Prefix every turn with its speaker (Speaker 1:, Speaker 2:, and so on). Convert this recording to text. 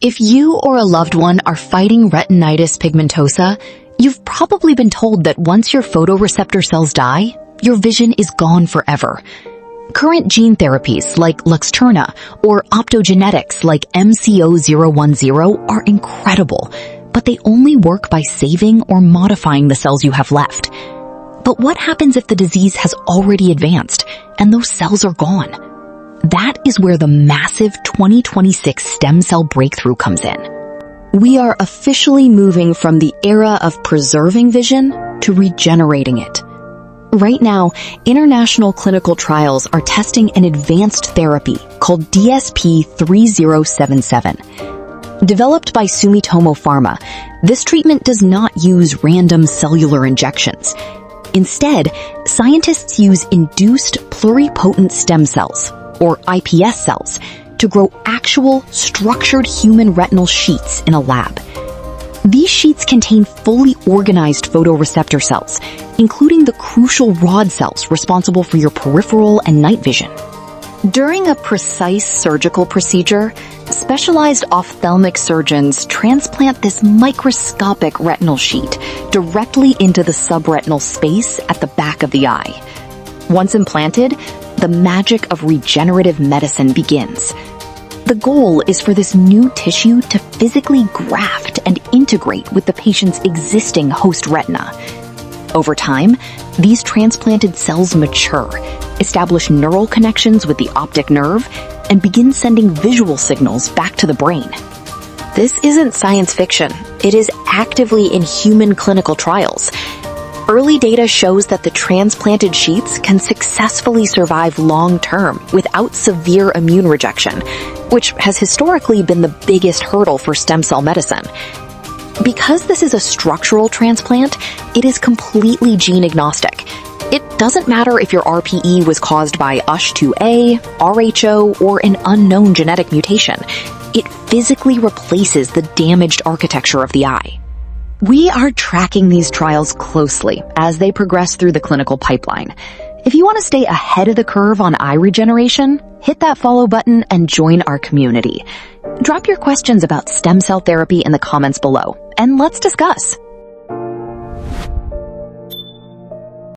Speaker 1: If you or a loved one are fighting retinitis pigmentosa, you've probably been told that once your photoreceptor cells die, your vision is gone forever. Current gene therapies like Luxturna or optogenetics like MCO010 are incredible, but they only work by saving or modifying the cells you have left. But what happens if the disease has already advanced and those cells are gone? That is where the massive 2026 stem cell breakthrough comes in. We are officially moving from the era of preserving vision to regenerating it. Right now, international clinical trials are testing an advanced therapy called DSP-3077. Developed by Sumitomo Pharma, this treatment does not use random cellular injections. Instead, scientists use induced pluripotent stem cells, or iPS cells, to grow actual, structured human retinal sheets in a lab. These sheets contain fully organized photoreceptor cells, including the crucial rod cells responsible for your peripheral and night vision. During a precise surgical procedure, specialized ophthalmic surgeons transplant this microscopic retinal sheet directly into the subretinal space at the back of the eye. Once implanted, the magic of regenerative medicine begins. The goal is for this new tissue to physically graft and integrate with the patient's existing host retina. Over time, these transplanted cells mature, establish neural connections with the optic nerve, and begin sending visual signals back to the brain. This isn't science fiction. It is actively in human clinical trials. Early data shows that the transplanted sheets can successfully survive long-term without severe immune rejection, which has historically been the biggest hurdle for stem cell medicine. Because this is a structural transplant, it is completely gene agnostic. It doesn't matter if your RPE was caused by USH2A, RHO, or an unknown genetic mutation. It physically replaces the damaged architecture of the eye. We are tracking these trials closely as they progress through the clinical pipeline. If you want to stay ahead of the curve on eye regeneration, hit that follow button and join our community. Drop your questions about stem cell therapy in the comments below, and let's discuss.